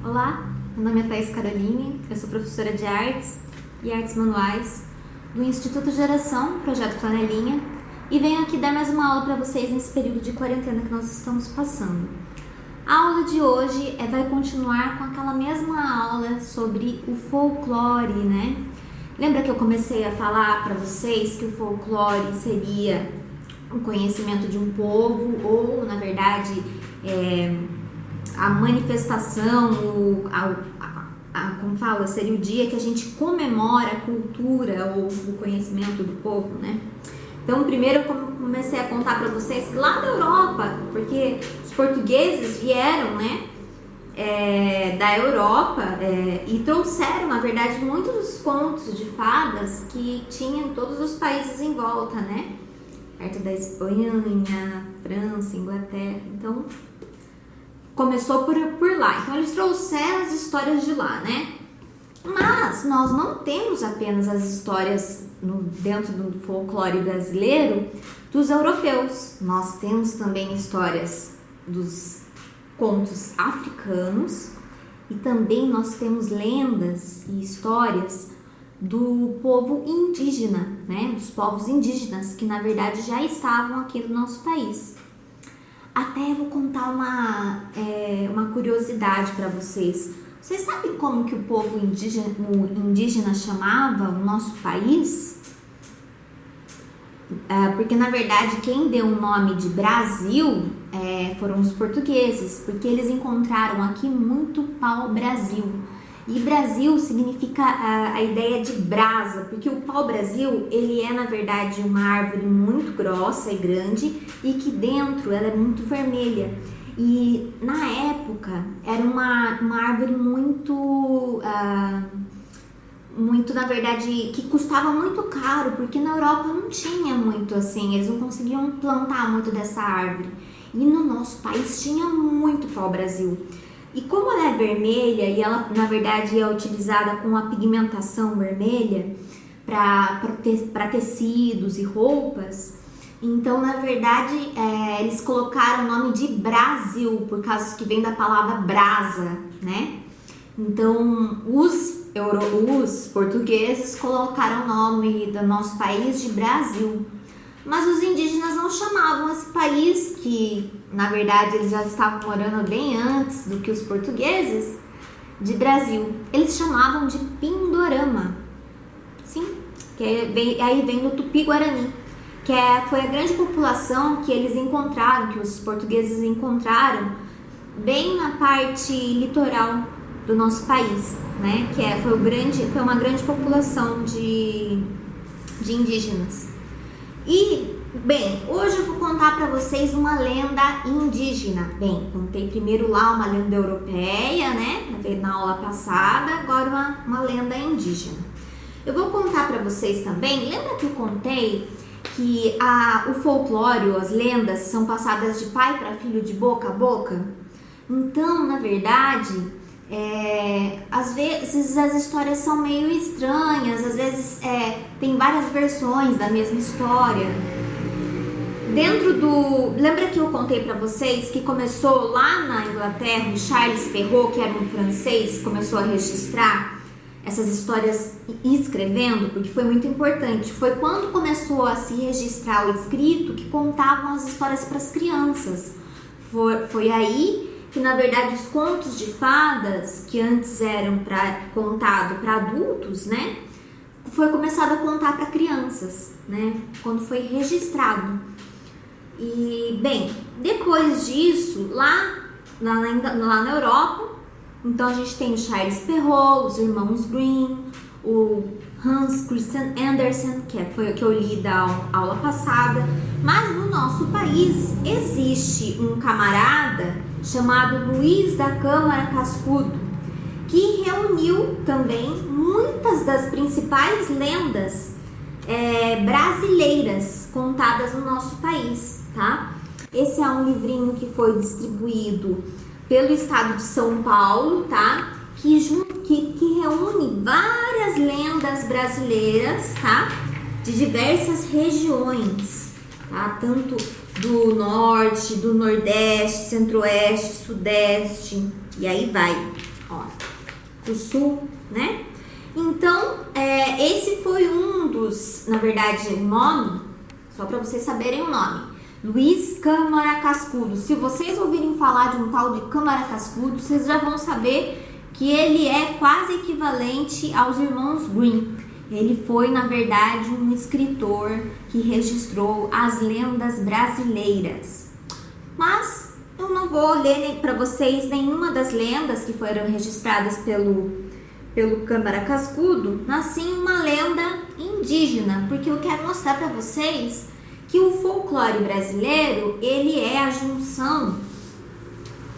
Olá, meu nome é Thaís Caroline, eu sou professora de Artes e Artes Manuais do Instituto Geração, Projeto Flanelinha, e venho aqui dar mais uma aula para vocês nesse período de quarentena que nós estamos passando. A aula de hoje vai continuar com aquela mesma aula sobre o folclore, né? Lembra que eu comecei a falar para vocês que o folclore seria o conhecimento de um povo ou, na verdade, a manifestação, como fala, seria o dia que a gente comemora a cultura ou o conhecimento do povo, né? Então, primeiro eu comecei a contar para vocês que lá da Europa, porque os portugueses vieram, né, da Europa e trouxeram, na verdade, muitos dos contos de fadas que tinham em todos os países em volta, né? Perto da Espanha, França, Inglaterra. Então, começou por lá. Então, eles trouxeram as histórias de lá, né? Mas nós não temos apenas as histórias dentro do folclore brasileiro dos europeus. Nós temos também histórias dos contos africanos e também nós temos lendas e histórias do povo indígena, né? Dos povos indígenas que na verdade já estavam aqui no nosso país. Até vou contar uma curiosidade para vocês. Vocês sabem como que o povo indígena chamava o nosso país? Porque na verdade quem deu o nome de Brasil foram os portugueses, porque eles encontraram aqui muito pau-brasil. E Brasil significa a ideia de brasa, porque o pau-brasil, ele é na verdade uma árvore muito grossa e grande e que dentro ela é muito vermelha. E na época era uma árvore muito, na verdade, que custava muito caro, porque na Europa não tinha muito assim, eles não conseguiam plantar muito dessa árvore. E no nosso país tinha muito pau-brasil. E como ela é vermelha e ela, na verdade, é utilizada com a pigmentação vermelha para tecidos e roupas, então, na verdade, eles colocaram o nome de Brasil, por causa que vem da palavra brasa, né? Então, os portugueses colocaram o nome do nosso país de Brasil. Mas os indígenas não chamavam esse país, que na verdade eles já estavam morando bem antes do que os portugueses, de Brasil. Eles chamavam de Pindorama. Sim, aí vem do Tupi-Guarani, que foi a grande população que eles encontraram, que os portugueses encontraram bem na parte litoral do nosso país, né? Que foi uma grande população de indígenas. E, bem, hoje eu vou contar para vocês uma lenda indígena. Bem, contei primeiro lá uma lenda europeia, né, na aula passada, agora uma lenda indígena. Eu vou contar para vocês também, lembra que eu contei que o folclore, as lendas, são passadas de pai para filho, de boca a boca? Então, na verdade, às vezes as histórias são meio estranhas, às vezes tem várias versões da mesma história. Lembra que eu contei para vocês que começou lá na Inglaterra, o Charles Perrault, que era um francês, começou a registrar essas histórias escrevendo, porque foi muito importante. Foi quando começou a se registrar o escrito que contavam as histórias para as crianças. Foi aí que, na verdade, os contos de fadas, que antes eram contado para adultos, né, foi começado a contar para crianças, né, quando foi registrado. E, bem, depois disso, lá na Europa, então a gente tem o Charles Perrault, os irmãos Grimm, o Hans Christian Andersen, que foi o que eu li da aula passada. Mas no nosso país existe um camarada chamado Luiz da Câmara Cascudo, que reuniu também muitas das principais lendas brasileiras contadas no nosso país, tá? Esse é um livrinho que foi distribuído pelo estado de São Paulo, tá? Que reúne várias lendas brasileiras, tá? De diversas regiões, tá? Tanto do norte, do nordeste, centro-oeste, sudeste, e aí vai. ó, pro sul, né? Então, esse foi um dos, na verdade, o nome, só para vocês saberem o nome, Luiz Câmara Cascudo. Se vocês ouvirem falar de um tal de Câmara Cascudo, vocês já vão saber que ele é quase equivalente aos irmãos Grimm. Ele foi, na verdade, um escritor que registrou as lendas brasileiras. Mas eu não vou ler para vocês nenhuma das lendas que foram registradas pelo Câmara Cascudo, mas sim uma lenda indígena, porque eu quero mostrar para vocês que o folclore brasileiro, ele é a junção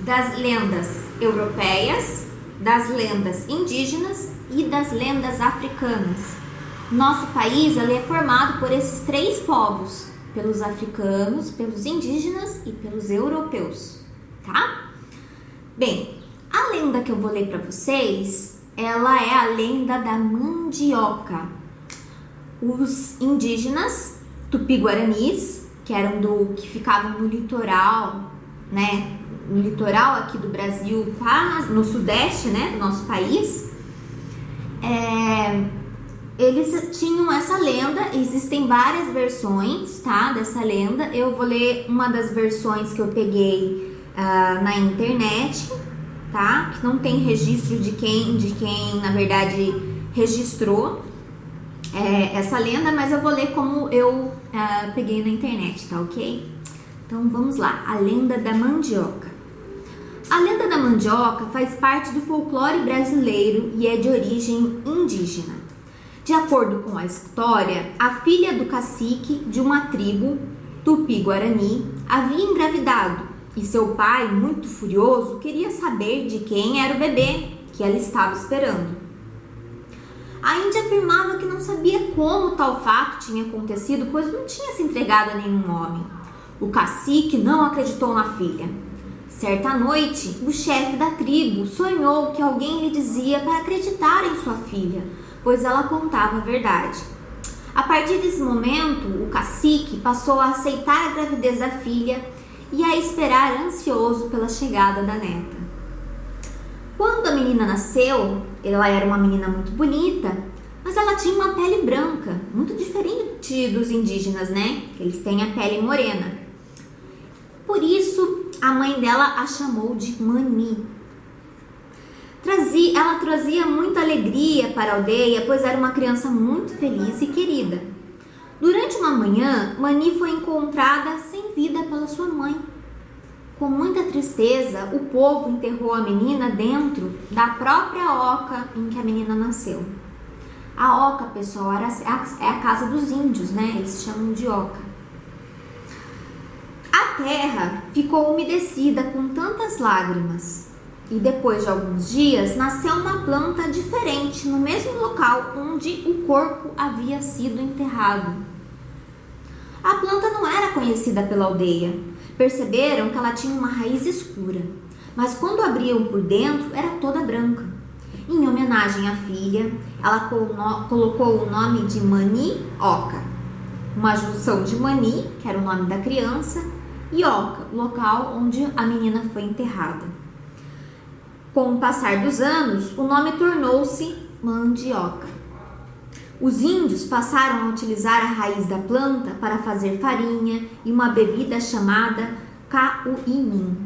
das lendas europeias, das lendas indígenas e das lendas africanas. Nosso país, ele é formado por esses três povos, pelos africanos, pelos indígenas e pelos europeus, tá? Bem, a lenda que eu vou ler para vocês, ela é a lenda da mandioca. Os indígenas tupi-guaranis, que ficavam no litoral, né? No litoral aqui do Brasil, no sudeste, né, do nosso país, eles tinham essa lenda. Existem várias versões, tá, dessa lenda. Eu vou ler uma das versões que eu peguei na internet, tá, que não tem registro de quem na verdade registrou essa lenda, mas eu vou ler como eu peguei na internet, tá ok? Então vamos lá, a lenda da mandioca. A lenda da mandioca faz parte do folclore brasileiro e é de origem indígena. De acordo com a história, a filha do cacique de uma tribo tupi-guarani havia engravidado e seu pai, muito furioso, queria saber de quem era o bebê que ela estava esperando. A índia afirmava que não sabia como tal fato tinha acontecido, pois não tinha se entregado a nenhum homem. O cacique não acreditou na filha. Certa noite, o chefe da tribo sonhou que alguém lhe dizia para acreditar em sua filha, pois ela contava a verdade. A partir desse momento, o cacique passou a aceitar a gravidez da filha e a esperar ansioso pela chegada da neta. Quando a menina nasceu, ela era uma menina muito bonita, mas ela tinha uma pele branca, muito diferente dos indígenas, né? Eles têm a pele morena. Por isso, a mãe dela a chamou de Mani. Ela trazia muita alegria para a aldeia, pois era uma criança muito feliz e querida. Durante uma manhã, Mani foi encontrada sem vida pela sua mãe. Com muita tristeza, o povo enterrou a menina dentro da própria oca em que a menina nasceu. A oca, pessoal, é a casa dos índios, né? Eles chamam de oca. A terra ficou umedecida com tantas lágrimas e depois de alguns dias nasceu uma planta diferente no mesmo local onde o corpo havia sido enterrado. A planta não era conhecida pela aldeia. Perceberam que ela tinha uma raiz escura, mas quando abriam por dentro era toda branca. Em homenagem à filha, ela colocou o nome de Manioca, uma junção de Mani, que era o nome da criança, e Oca, o local onde a menina foi enterrada. Com o passar dos anos, o nome tornou-se mandioca. Os índios passaram a utilizar a raiz da planta para fazer farinha e uma bebida chamada cauimim.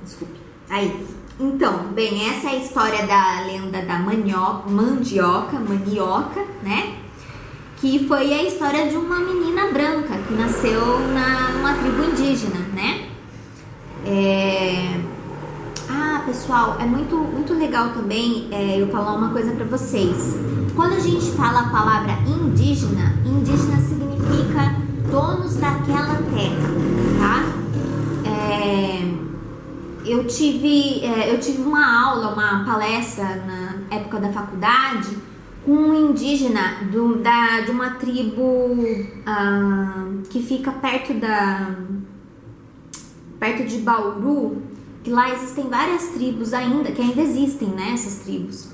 Desculpe. Aí. Então, bem, essa é a história da lenda da manioca, né? Que foi a história de uma menina branca que nasceu numa tribo indígena, né? Pessoal, é muito legal também eu falar uma coisa para vocês. Quando a gente fala a palavra indígena significa donos daquela terra, tá? Eu tive uma aula, uma palestra na época da faculdade com um indígena de uma tribo que fica perto de Bauru, que lá existem várias tribos que ainda existem, né, essas tribos.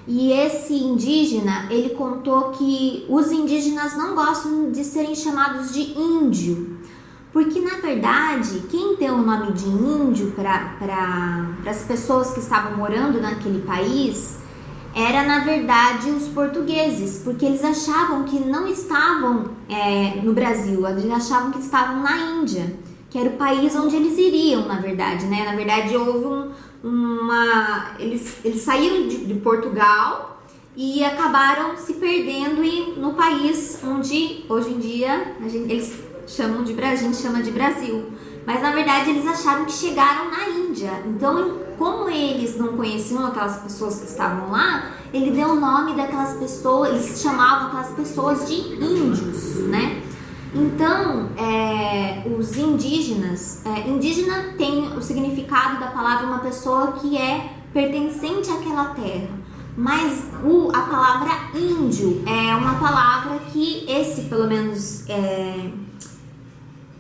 E esse indígena, ele contou que os indígenas não gostam de serem chamados de índio, Porque, na verdade, quem deu o nome de índio para as pessoas que estavam morando naquele país era, na verdade, os portugueses, porque eles achavam que não estavam no Brasil, eles achavam que estavam na Índia, que era o país onde eles iriam, na verdade, né? Na verdade, houve eles saíram de Portugal e acabaram se perdendo no país onde, hoje em dia, a gente chama de Brasil. Mas, na verdade, eles acharam que chegaram na Índia. Então, como eles não conheciam aquelas pessoas que estavam lá, ele deu o nome daquelas pessoas, eles chamavam aquelas pessoas de índios, né? Então, os indígenas, indígena tem o significado da palavra uma pessoa que é pertencente àquela terra. Mas a palavra índio é uma palavra que pelo menos,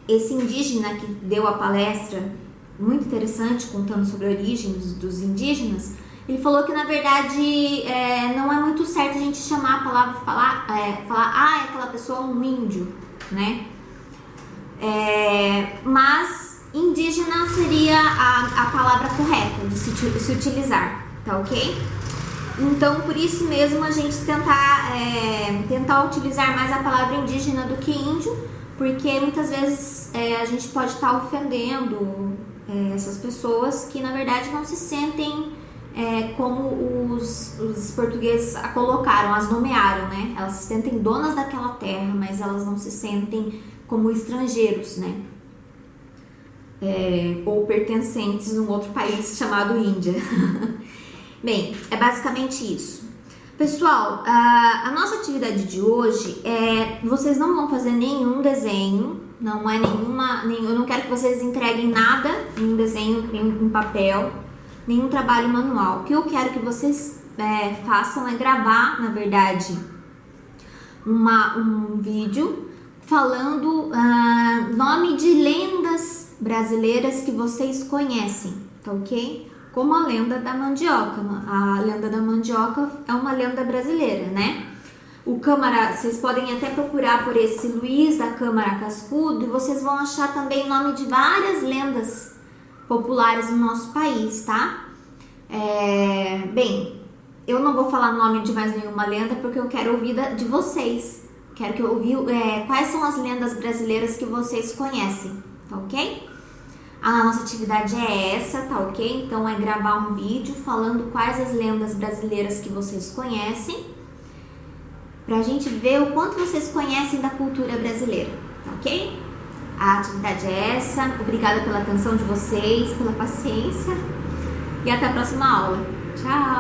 esse indígena que deu a palestra, muito interessante, contando sobre a origem dos indígenas, ele falou que, na verdade, não é muito certo a gente chamar a palavra, falar aquela pessoa é um índio, né? Mas indígena seria a palavra correta de se utilizar, tá ok? Então, por isso mesmo, a gente tentar utilizar mais a palavra indígena do que índio, porque muitas vezes a gente pode estar ofendendo essas pessoas que, na verdade, não se sentem como os portugueses a colocaram, as nomearam, né? Elas se sentem donas daquela terra, mas elas não se sentem como estrangeiros, né? Ou pertencentes num outro país chamado Índia. Bem, é basicamente isso. Pessoal, a nossa atividade de hoje vocês não vão fazer nenhum desenho, não é eu não quero que vocês entreguem nada, nenhum desenho, nenhum papel, nenhum trabalho manual. O que eu quero que vocês façam é gravar, na verdade, um vídeo falando nome de lendas brasileiras que vocês conhecem, tá ok? Como a lenda da mandioca. A lenda da mandioca é uma lenda brasileira, né? O Câmara, vocês podem até procurar por esse Luiz da Câmara Cascudo e vocês vão achar também o nome de várias lendas populares no nosso país, tá? Bem, eu não vou falar o nome de mais nenhuma lenda porque eu quero ouvir de vocês. Quero que eu ouvir quais são as lendas brasileiras que vocês conhecem, tá ok? A nossa atividade é essa, tá ok? Então é gravar um vídeo falando quais as lendas brasileiras que vocês conhecem, pra gente ver o quanto vocês conhecem da cultura brasileira, tá ok? A atividade é essa. Obrigada pela atenção de vocês, pela paciência e até a próxima aula. Tchau!